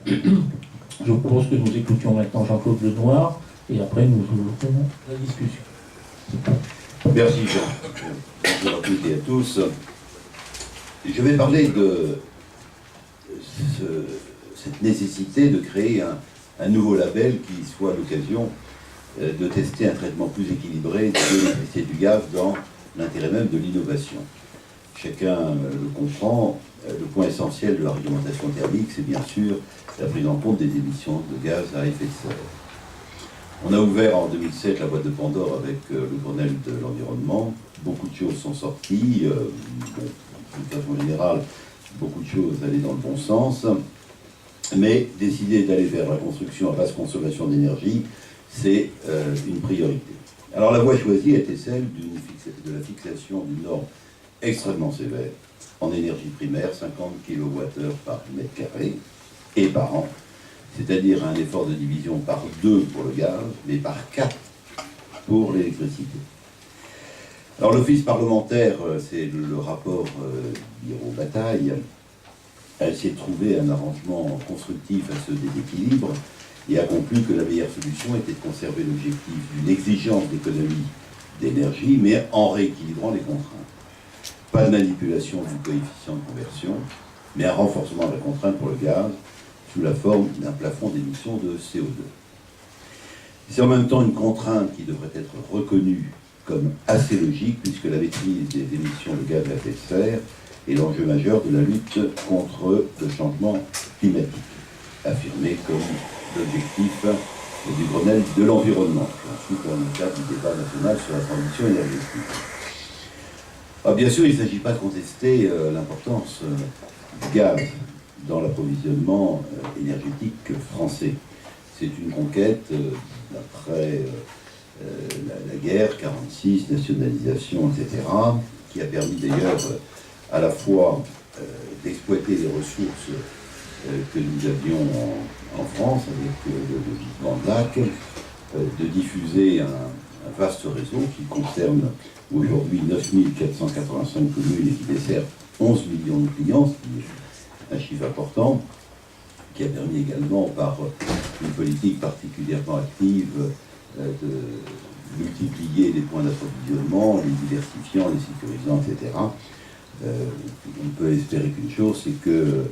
Je vous propose que nous écoutions maintenant Jean-Claude Lenoir et après nous ouvrons la discussion. Merci Jean. Bonjour à toutes et à tous. Je vais parler de cette nécessité de créer un nouveau label qui soit l'occasion de tester un traitement plus équilibré de l'électricité et du gaz dans l'intérêt même de l'innovation. Chacun le comprend, le point essentiel de la réglementation thermique, c'est bien sûr la prise en compte des émissions de gaz à effet de serre. On a ouvert en 2007 la boîte de Pandore avec le Grenelle de l'environnement. Beaucoup de choses sont sorties. De façon générale, beaucoup de choses allaient dans le bon sens. Mais décider d'aller vers la construction à basse consommation d'énergie, c'est une priorité. Alors la voie choisie était celle de la fixation d'une norme extrêmement sévère en énergie primaire, 50 kWh par mètre carré et par an, c'est-à-dire un effort de division par 2 pour le gaz, mais par 4 pour l'électricité. Alors l'office parlementaire, c'est le rapport Biro-Bataille, a essayé de trouver un arrangement constructif à ce déséquilibre et a conclu que la meilleure solution était de conserver l'objectif d'une exigence d'économie d'énergie, mais en rééquilibrant les contraintes. Pas de manipulation du coefficient de conversion, mais un renforcement de la contrainte pour le gaz sous la forme d'un plafond d'émission de CO2. C'est en même temps une contrainte qui devrait être reconnue comme assez logique, puisque la maîtrise des émissions de gaz à effet de serre est l'enjeu majeur de la lutte contre le changement climatique, affirmé comme l'objectif du Grenelle de l'environnement, ensuite dans le cadre du débat national sur la transition énergétique. Alors, bien sûr, il ne s'agit pas de contester l'importance du gaz dans l'approvisionnement énergétique français. C'est une conquête après la guerre, 46, nationalisation, etc., qui a permis d'ailleurs à la fois d'exploiter les ressources que nous avions en France avec le gisement de lac, de diffuser un vaste réseau qui concerne aujourd'hui 9485 communes et qui dessert 11 millions de clients, ce qui est un chiffre important, qui a permis également, par une politique particulièrement active, de multiplier les points d'approvisionnement, les diversifiant, les sécurisant, etc. On peut espérer qu'une chose, c'est que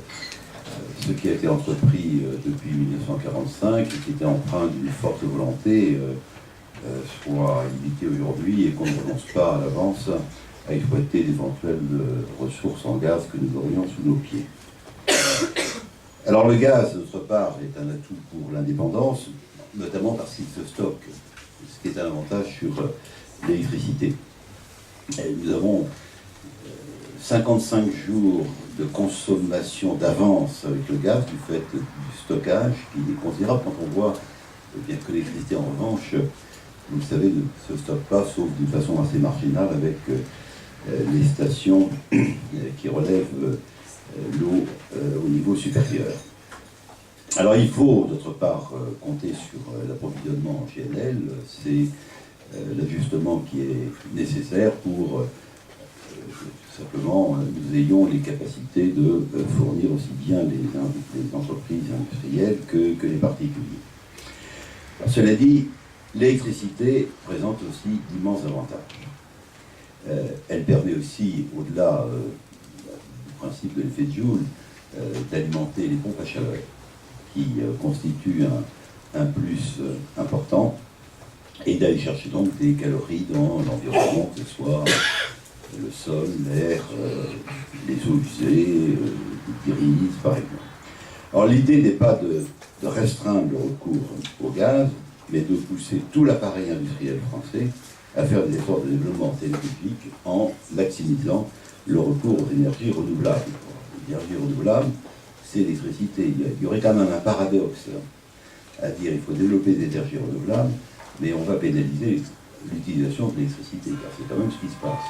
ce qui a été entrepris depuis 1945 et qui était empreint d'une forte volonté soit limité aujourd'hui et qu'on ne renonce pas à l'avance à exploiter d'éventuelles ressources en gaz que nous aurions sous nos pieds. Alors le gaz, d'autre part, est un atout pour l'indépendance, notamment parce qu'il se stocke, ce qui est un avantage sur l'électricité. Nous avons 55 jours de consommation d'avance avec le gaz du fait du stockage, qui est considérable quand on voit bien que l'électricité, en revanche, vous le savez, ne se stocke pas, sauf d'une façon assez marginale avec les stations qui relèvent l'eau au niveau supérieur. Alors il faut, d'autre part, compter sur l'approvisionnement en GNL. C'est l'ajustement qui est nécessaire pour simplement nous ayons les capacités de fournir aussi bien les entreprises industrielles que les particuliers. Alors, cela dit, l'électricité présente aussi d'immenses avantages. Elle permet aussi, au-delà du principe de l'effet de Joule, d'alimenter les pompes à chaleur, qui constituent un plus important, et d'aller chercher donc des calories dans l'environnement, que ce soit le sol, l'air, les eaux usées, les grises, par exemple. Alors l'idée n'est pas de restreindre le recours au gaz, mais de pousser tout l'appareil industriel français à faire des efforts de développement énergétique en maximisant le recours aux énergies renouvelables. L'énergie renouvelable, c'est l'électricité. Il y aurait quand même un paradoxe à dire il faut développer des énergies renouvelables, mais on va pénaliser l'utilisation de l'électricité, car c'est quand même ce qui se passe.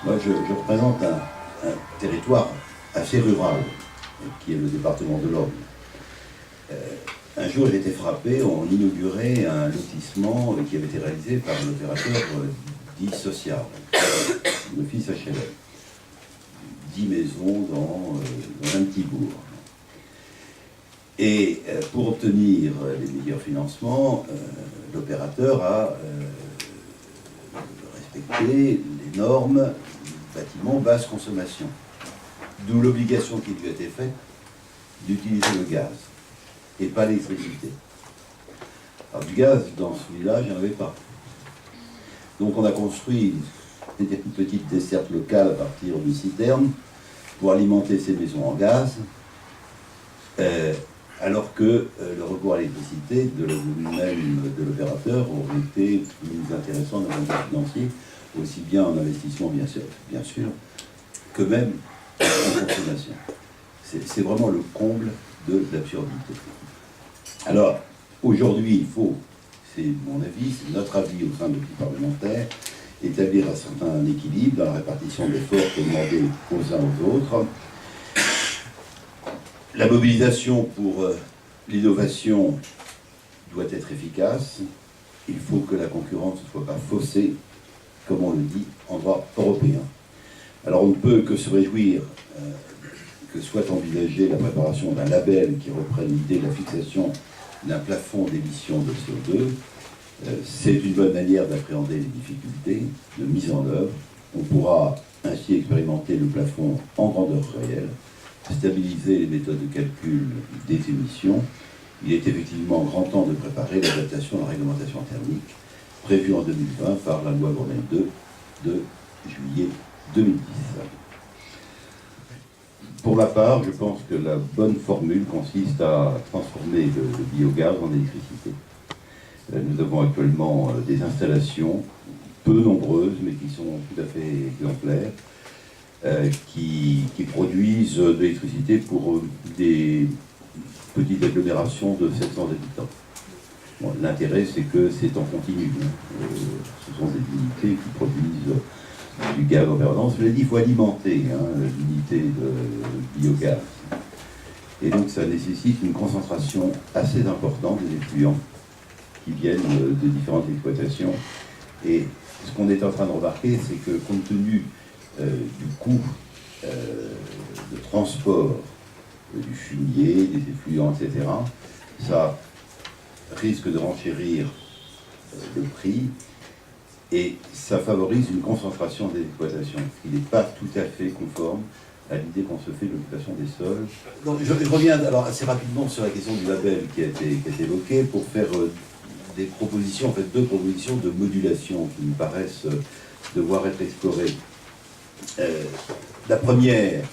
Moi, je représente un territoire assez rural, qui est le département de l'Orne. Un jour, j'ai été frappé, on inaugurait un lotissement qui avait été réalisé par l'opérateur dit social, l'office HLM. 10 maisons dans un petit bourg. Et pour obtenir les meilleurs financements, l'opérateur a respecté les normes bâtiment basse consommation. D'où l'obligation qui lui a été faite d'utiliser le gaz et pas l'électricité. Alors du gaz, dans ce village, il n'y en avait pas. Donc on a construit une petite desserte locale à partir d'une citerne pour alimenter ces maisons en gaz, alors que le recours à l'électricité de l'opérateur aurait été plus intéressant d'un point de vue financier, aussi bien en investissement bien sûr, que même en consommation. C'est vraiment le comble de l'absurdité. Alors, aujourd'hui, il faut, c'est mon avis, c'est notre avis au sein de l'équipe parlementaire, établir un certain équilibre dans la répartition d'efforts demandés aux uns aux autres. La mobilisation pour l'innovation doit être efficace. Il faut que la concurrence ne soit pas faussée, comme on le dit en droit européen. Alors on ne peut que se réjouir que soit envisagée la préparation d'un label qui reprenne l'idée de la fixation d'un plafond d'émission de CO2. C'est une bonne manière d'appréhender les difficultés de mise en œuvre. On pourra ainsi expérimenter le plafond en grandeur réelle, stabiliser les méthodes de calcul des émissions. Il est effectivement grand temps de préparer l'adaptation à la réglementation thermique prévue en 2020 par la loi Grenelle 2 de juillet 2010. Pour ma part, je pense que la bonne formule consiste à transformer le biogaz en électricité. Nous avons actuellement des installations, peu nombreuses, mais qui sont tout à fait exemplaires, qui produisent de l'électricité pour des petites agglomérations de 700 habitants. Bon, l'intérêt, c'est que c'est en continu. Ce sont des unités qui produisent du gaz en permanence. Je l'ai dit, il faut alimenter l'unité de biogaz. Et donc, ça nécessite une concentration assez importante des effluents qui viennent de différentes exploitations. Et ce qu'on est en train de remarquer, c'est que compte tenu du coût de transport du fumier, des effluents, etc., ça risque de renchérir le prix et ça favorise une concentration des exploitations, ce qui n'est pas tout à fait conforme à l'idée qu'on se fait de l'occupation des sols. Donc, je reviens alors assez rapidement sur la question du label qui a été évoquée pour faire des propositions, en fait deux propositions de modulation qui me paraissent devoir être explorées. La première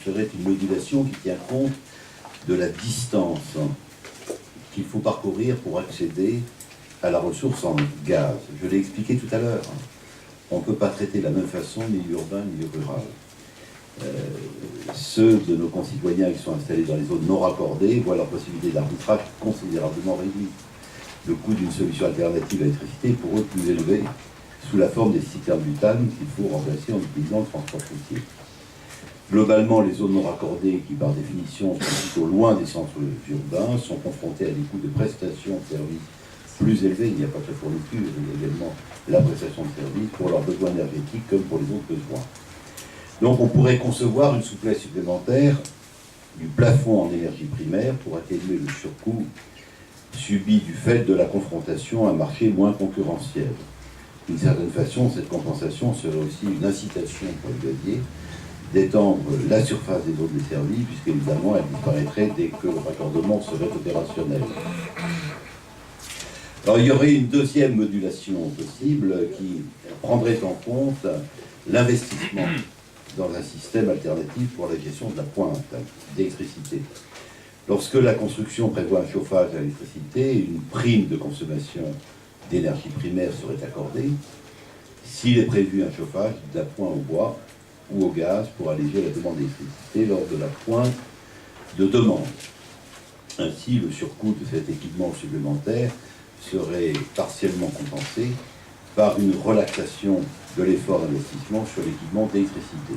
serait une modulation qui tient compte de la distance qu'il faut parcourir pour accéder à la ressource en gaz. Je l'ai expliqué tout à l'heure. On ne peut pas traiter de la même façon milieu urbain, milieu rural. Ceux de nos concitoyens qui sont installés dans les zones non raccordées voient leur possibilité d'arbitrage considérablement réduite. Le coût d'une solution alternative à l'électricité est pour eux plus élevé, sous la forme des citernes butane qu'il faut remplacer en utilisant le transport routier. Globalement, les zones non raccordées, qui par définition sont plutôt loin des centres urbains, sont confrontées à des coûts de prestation de services plus élevés. Il n'y a pas que la fourniture, il y a également la prestation de services pour leurs besoins énergétiques comme pour les autres besoins. Donc on pourrait concevoir une souplesse supplémentaire du plafond en énergie primaire pour atténuer le surcoût subi du fait de la confrontation à un marché moins concurrentiel. D'une certaine façon, cette compensation serait aussi une incitation pour le gazier d'étendre la surface des zones desservies, puisqu'évidemment elle disparaîtrait dès que le raccordement serait opérationnel. Alors il y aurait une deuxième modulation possible qui prendrait en compte l'investissement dans un système alternatif pour la gestion de la pointe d'électricité. Lorsque la construction prévoit un chauffage à l'électricité, une prime de consommation d'énergie primaire serait accordée. S'il est prévu un chauffage d'appoint au bois ou au gaz pour alléger la demande d'électricité lors de la pointe de demande. Ainsi, le surcoût de cet équipement supplémentaire serait partiellement compensé par une relaxation de l'effort d'investissement sur l'équipement d'électricité.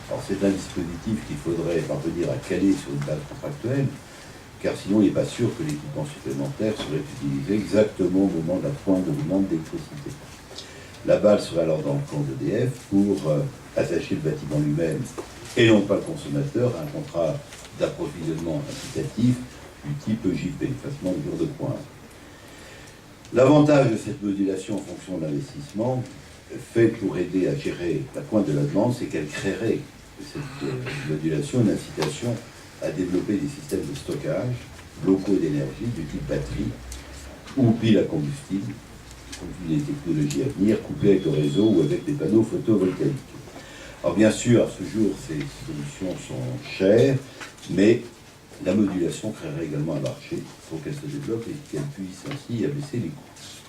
Alors c'est un dispositif qu'il faudrait parvenir à caler sur une base contractuelle, car sinon il n'est pas sûr que l'équipement supplémentaire serait utilisé exactement au moment de la pointe de demande d'électricité. La balle serait alors dans le camp d'EDF pour attacher le bâtiment lui-même et non pas le consommateur à un contrat d'approvisionnement incitatif du type JP, effacement de jour de pointe. L'avantage de cette modulation en fonction de l'investissement, fait pour aider à gérer la pointe de la demande, c'est qu'elle créerait, cette modulation, une incitation à développer des systèmes de stockage locaux d'énergie du type batterie ou pile à combustible, des technologies à venir, couplées avec le réseau ou avec des panneaux photovoltaïques. Alors bien sûr, à ce jour, ces solutions sont chères, mais la modulation créerait également un marché pour qu'elle se développe et qu'elle puisse ainsi abaisser les coûts.